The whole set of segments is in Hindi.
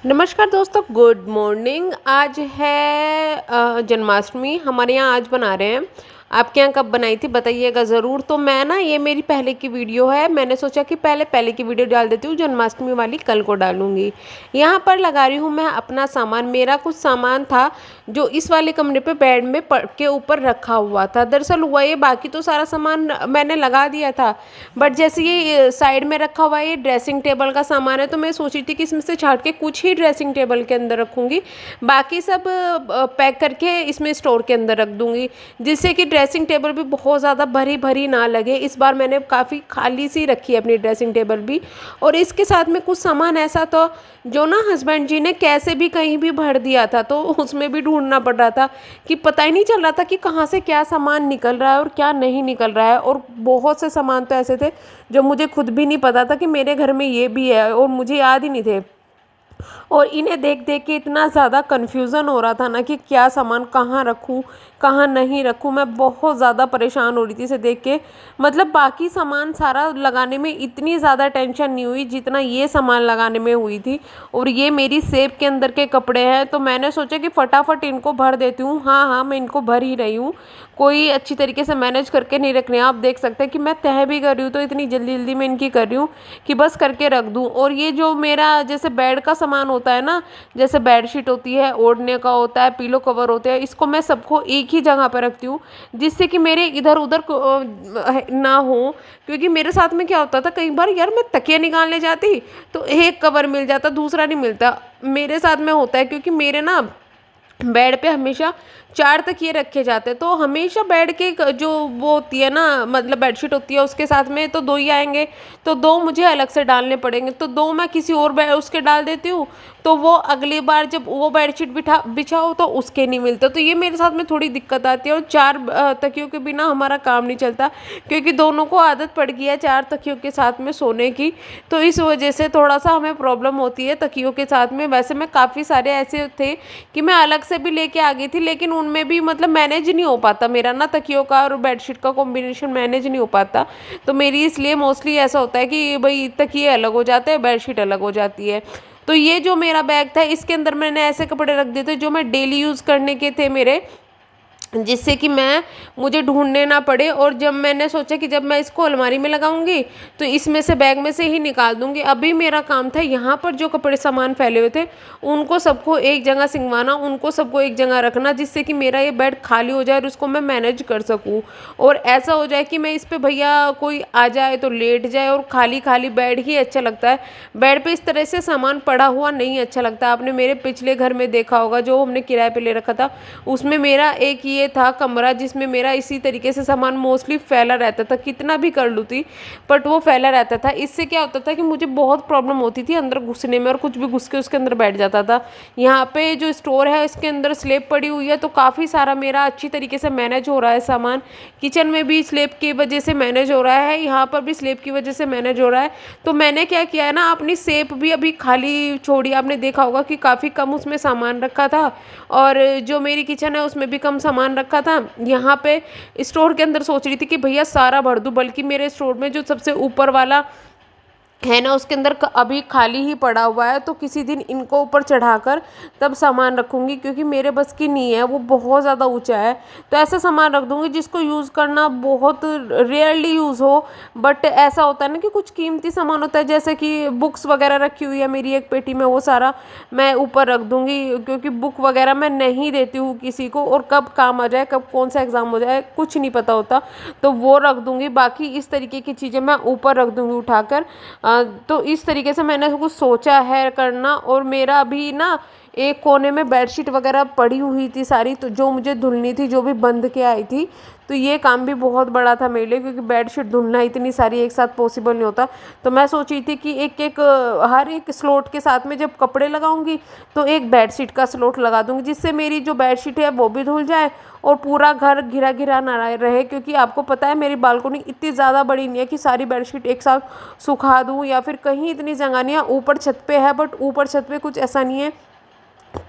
नमस्कार दोस्तों, गुड मॉर्निंग। आज है जन्माष्टमी। हमारे यहाँ आज बना रहे हैं। आपके यहाँ कब बनाई थी बताइएगा ज़रूर। तो मैं ना, ये मेरी पहले की वीडियो है। मैंने सोचा कि पहले की वीडियो डाल देती हूँ, जन्माष्टमी वाली कल को डालूंगी। यहाँ पर लगा रही हूँ मैं अपना सामान। मेरा कुछ सामान था जो इस वाले कमरे पे बेड में के ऊपर रखा हुआ था। दरअसल हुआ ये, बाकी तो सारा सामान मैंने लगा दिया था, बट जैसे ये साइड में रखा हुआ है, ये ड्रेसिंग टेबल का सामान है, तो मैं सोच रही थी कि इसमें से छाट के कुछ ही ड्रेसिंग टेबल के अंदर रखूँगी, बाकी सब पैक करके इसमें स्टोर के अंदर रख दूँगी, जिससे कि ड्रेसिंग टेबल भी बहुत ज़्यादा भरी भरी ना लगे। इस बार मैंने काफ़ी खाली सी रखी है अपनी ड्रेसिंग टेबल भी। और इसके साथ में कुछ सामान ऐसा था जो ना हस्बैंड जी ने कैसे भी कहीं भी भर दिया था, तो उसमें भी ढूंढना पड़ रहा था कि पता ही नहीं चल रहा था कि कहाँ से क्या सामान निकल रहा है और क्या नहीं निकल रहा है। और बहुत से सामान तो ऐसे थे जो मुझे खुद भी नहीं पता था कि मेरे घर में ये भी है, और मुझे याद ही नहीं थे। और इन्हें देख देख के इतना ज़्यादा कन्फ्यूज़न हो रहा था ना कि क्या सामान कहाँ रखूँ कहाँ नहीं रखूँ। मैं बहुत ज़्यादा परेशान हो रही थी इसे देख के। मतलब बाकी सामान सारा लगाने में इतनी ज़्यादा टेंशन नहीं हुई जितना ये सामान लगाने में हुई थी। और ये मेरी सेब के अंदर के कपड़े हैं, तो मैंने सोचा कि फटाफट इनको भर देती हूँ। हाँ हाँ, मैं इनको भर ही रही हूँ, कोई अच्छी तरीके से मैनेज करके नहीं रखने। आप देख सकते हैं कि मैं तह भी कर रही हूँ, तो इतनी जल्दी जल्दी मैं इनकी कर रही हूँ कि बस करके रख दूँ। और ये जो मेरा जैसे बेड का सामान होता है ना, जैसे बेडशीट होती है, ओढ़ने का होता है, पिलो कवर होते हैं, इसको मैं सबको एक ही जगह पर रखती हूँ, जिससे कि मेरे इधर उधर ना हो। क्योंकि मेरे साथ में क्या होता था, कई बार यार मैं तकिया निकालने जाती तो एक कवर मिल जाता, दूसरा नहीं मिलता। मेरे साथ में होता है क्योंकि मेरे ना बेड पे हमेशा 4 तकिए रखे जाते हैं, तो हमेशा बेड के जो वो होती है ना, मतलब बेडशीट होती है, उसके साथ में तो 2 ही आएंगे, तो 2 मुझे अलग से डालने पड़ेंगे। तो 2 मैं किसी और बेड उसके डाल देती हूँ, तो वो अगली बार जब वो बेडशीट बिछाओ तो उसके नहीं मिलते। तो ये मेरे साथ में थोड़ी दिक्कत आती है। और 4 तकियों के बिना हमारा काम नहीं चलता, क्योंकि दोनों को आदत पड़ गई है 4 तकियों के साथ में सोने की। तो इस वजह से थोड़ा सा हमें प्रॉब्लम होती है तकियों के साथ में। वैसे मैं काफ़ी सारे ऐसे थे कि मैं अलग से भी लेके आ गई थी, लेकिन उनमें भी मतलब मैनेज नहीं हो पाता मेरा ना, तकियों का और बेडशीट का कॉम्बिनेशन मैनेज नहीं हो पाता। तो मेरी इसलिए मोस्टली ऐसा होता है कि भाई तकिए अलग हो जाते हैं, बेडशीट अलग हो जाती है। तो ये जो मेरा बैग था, इसके अंदर मैंने ऐसे कपड़े रख दिए थे जो मैं डेली यूज़ करने के थे मेरे, जिससे कि मुझे ढूंढने ना पड़े। और जब मैंने सोचा कि जब मैं इसको अलमारी में लगाऊंगी तो इसमें से बैग में से ही निकाल दूंगी। अभी मेरा काम था यहाँ पर जो कपड़े सामान फैले हुए थे उनको सबको एक जगह सिंगवाना, उनको सबको एक जगह रखना, जिससे कि मेरा ये बेड खाली हो जाए और उसको मैं मैनेज कर सकूँ। और ऐसा हो जाए कि मैं इस पर भैया कोई आ जाए तो लेट जाए, और खाली खाली बेड ही अच्छा लगता है। बेड पे इस तरह से सामान पड़ा हुआ नहीं अच्छा लगता। आपने मेरे पिछले घर में देखा होगा जो हमने किराए पे ले रखा था, उसमें मेरा एक ये था कमरा जिसमें मेरा इसी तरीके से सामान मोस्टली फैला रहता था, कितना भी कर लूँ थी बट वो फैला रहता था। इससे क्या होता था कि मुझे बहुत प्रॉब्लम होती थी अंदर घुसने में, और कुछ भी घुस के उसके अंदर बैठ जाता था। यहाँ पे जो स्टोर है इसके अंदर स्लेब पड़ी हुई है, तो काफ़ी सारा मेरा अच्छी तरीके से मैनेज हो रहा है सामान। किचन में भी स्लेब की वजह से मैनेज हो रहा है, यहाँ पर भी स्लेब की वजह से मैनेज हो रहा है। तो मैंने क्या किया है ना, अपनी सेफ भी अभी खाली छोड़ी। आपने देखा होगा कि काफ़ी कम उसमें सामान रखा था, और जो मेरी किचन है उसमें भी कम सामान रखा था। यहाँ पे स्टोर के अंदर सोच रही थी कि भैया सारा भर दूँ, बल्कि मेरे स्टोर में जो सबसे ऊपर वाला है ना उसके अंदर अभी खाली ही पड़ा हुआ है, तो किसी दिन इनको ऊपर चढ़ाकर तब सामान रखूँगी, क्योंकि मेरे बस की नहीं है, वो बहुत ज़्यादा ऊंचा है। तो ऐसा सामान रख दूँगी जिसको यूज़ करना बहुत रेयरली यूज़ हो। बट ऐसा होता है ना कि कुछ कीमती सामान होता है, जैसे कि बुक्स वगैरह रखी हुई है मेरी एक पेटी में, वो सारा मैं ऊपर रख दूँगी, क्योंकि बुक वगैरह मैं नहीं देती हूँ किसी को, और कब काम आ जाए, कब कौन सा एग्ज़ाम हो जाए, कुछ नहीं पता होता, तो वो रख दूँगी। बाकी इस तरीके की चीज़ें मैं ऊपर रख दूँगी उठाकर। तो इस तरीके से मैंने कुछ सोचा है करना। और मेरा अभी ना एक कोने में बेडशीट वगैरह पड़ी हुई थी सारी, तो जो मुझे धुलनी थी, जो भी बंद के आई थी, तो ये काम भी बहुत बड़ा था मेरे लिए, क्योंकि बेडशीट धुलना इतनी सारी एक साथ पॉसिबल नहीं होता। तो मैं सोच रही थी कि एक एक हर एक स्लॉट के साथ में जब कपड़े लगाऊंगी तो एक बेडशीट का स्लॉट लगा दूंगी, जिससे मेरी जो बेडशीट है वो भी धुल जाए और पूरा घर घिरा घिरा ना रहे। क्योंकि आपको पता है मेरी बालकनी इतनी ज़्यादा बड़ी नहीं है कि सारी बेडशीट एक साथ सुखा दूँ, या फिर कहीं इतनी जगह नहीं है। ऊपर छत पे है, बट ऊपर छत पे कुछ ऐसा नहीं है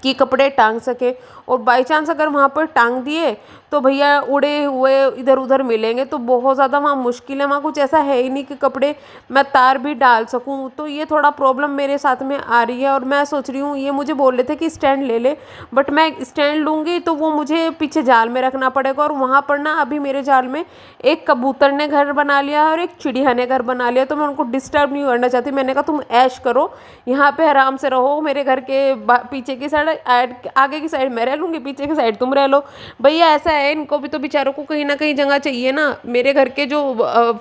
कि कपड़े टांग सके। और बाई चांस अगर वहाँ पर टांग दिए तो भैया उड़े हुए इधर उधर मिलेंगे, तो बहुत ज़्यादा वहाँ मुश्किल है। वहाँ कुछ ऐसा है ही नहीं कि कपड़े मैं तार भी डाल सकूँ, तो ये थोड़ा प्रॉब्लम मेरे साथ में आ रही है। और मैं सोच रही हूँ, ये मुझे बोल रहे थे कि स्टैंड ले ले, बट मैं स्टैंड लूँगी तो वो मुझे पीछे जाल में रखना पड़ेगा। और वहाँ पर ना अभी मेरे जाल में एक कबूतर ने घर बना लिया है और एक चिड़िया ने घर बना लिया, तो मैं उनको डिस्टर्ब नहीं करना चाहती। मैंने कहा तुम ऐश करो, यहाँ पे आराम से रहो, मेरे घर के पीछे की साइड, आगे की साइड मैं रह लूँगी, पीछे की साइड तुम रह लो। भैया ऐसा है, इनको भी तो बेचारों को कहीं ना कहीं जगह चाहिए ना। मेरे घर के जो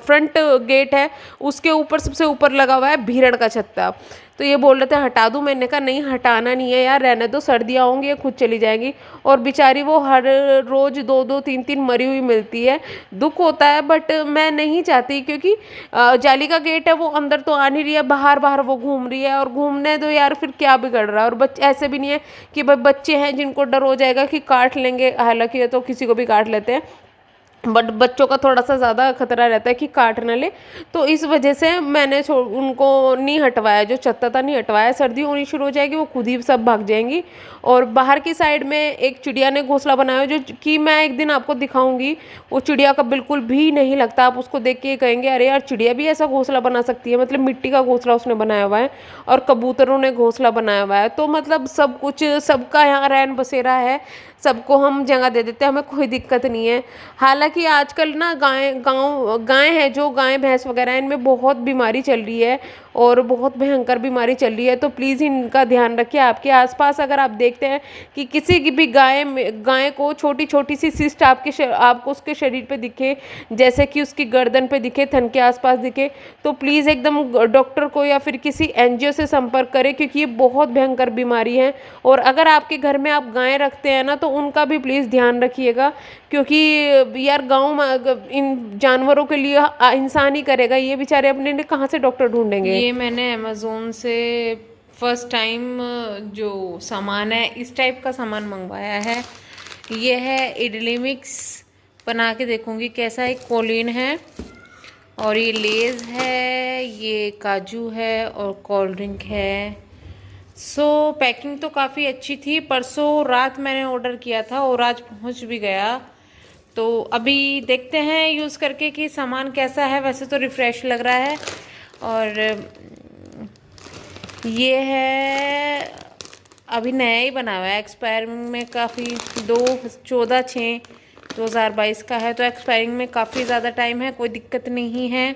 फ्रंट गेट है उसके ऊपर सबसे ऊपर लगा हुआ है भीरण का छत्ता, तो ये बोल रहे थे हटा दूँ। मैंने कहा नहीं, हटाना नहीं है यार, रहने दो, सर्दियाँ होंगी ये खुद चली जाएंगी। और बेचारी वो हर रोज़ 2-2 3-3 मरी हुई मिलती है, दुख होता है। बट मैं नहीं चाहती, क्योंकि जाली का गेट है, वो अंदर तो आ नहीं रही है, बाहर बाहर वो घूम रही है। और घूमने दो यार, फिर क्या बिगड़ रहा है। और बच्चे ऐसे भी नहीं है कि भाई बच्चे हैं जिनको डर हो जाएगा कि काट लेंगे, हालांकि ये तो किसी को भी काट लेते हैं, बट बच्चों का थोड़ा सा ज़्यादा खतरा रहता है कि काट ना ले। तो इस वजह से मैंने उनको नहीं हटवाया, जो छत्ता था नहीं हटवाया। सर्दी होनी शुरू हो जाएगी, वो खुद ही सब भाग जाएंगी। और बाहर की साइड में एक चिड़िया ने घोंसला बनाया है, जो कि मैं एक दिन आपको दिखाऊंगी। वो चिड़िया का बिल्कुल भी नहीं लगता, आप उसको देख के कहेंगे अरे यार चिड़िया भी ऐसा घोंसला बना सकती है, मतलब मिट्टी का घोंसला उसने बनाया हुआ है। और कबूतरों ने घोंसला बनाया हुआ है, तो मतलब सब कुछ, सबका यहाँ रैन बसेरा है, सबको हम जगह दे देते हैं, हमें कोई दिक्कत नहीं है। हालांकि आजकल ना गाय है, जो गाय भैंस वगैरह है, इनमें बहुत बीमारी चल रही है और बहुत भयंकर बीमारी चल रही है, तो प्लीज़ इनका ध्यान रखिए। आपके आसपास अगर आप देखते हैं कि किसी की भी गाय को छोटी छोटी सी सिस्ट आपको उसके शरीर पे दिखे, जैसे कि उसकी गर्दन पे दिखे, थन के आसपास दिखे, तो प्लीज़ एकदम डॉक्टर को या फिर किसी एनजीओ से संपर्क करें, क्योंकि ये बहुत भयंकर बीमारी है। और अगर आपके घर में आप गाय रखते हैं ना, तो उनका भी प्लीज़ ध्यान रखिएगा, क्योंकि यार गाँव में इन जानवरों के लिए इंसान ही करेगा, ये बेचारे अपने लिए कहाँ से डॉक्टर ढूंढेंगे। ये मैंने अमेज़ोन से फर्स्ट टाइम जो सामान है, इस टाइप का सामान मंगवाया है। ये है इडली मिक्स, बना के देखूंगी कैसा है। कोलिन है और ये लेज़ है, ये काजू है और कोल्ड ड्रिंक है। पैकिंग तो काफ़ी अच्छी थी। परसों रात मैंने ऑर्डर किया था और आज पहुंच भी गया। तो अभी देखते हैं यूज़ करके कि सामान कैसा है। वैसे तो रिफ़्रेश लग रहा है। और ये है, अभी नया ही बना हुआ है, एक्सपायरिंग में काफ़ी 14/6/2022 का है, तो एक्सपायरिंग में काफ़ी ज़्यादा टाइम है, कोई दिक्कत नहीं है।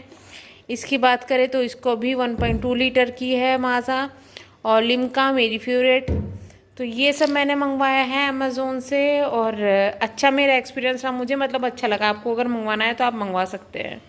इसकी बात करें तो इसको भी 1.2 लीटर की है माज़ा, और लिम्का मेरी फेवरेट। तो ये सब मैंने मंगवाया है अमेज़ोन से, और अच्छा मेरा एक्सपीरियंस रहा, मुझे मतलब अच्छा लगा। आपको अगर मंगवाना है तो आप मंगवा सकते हैं।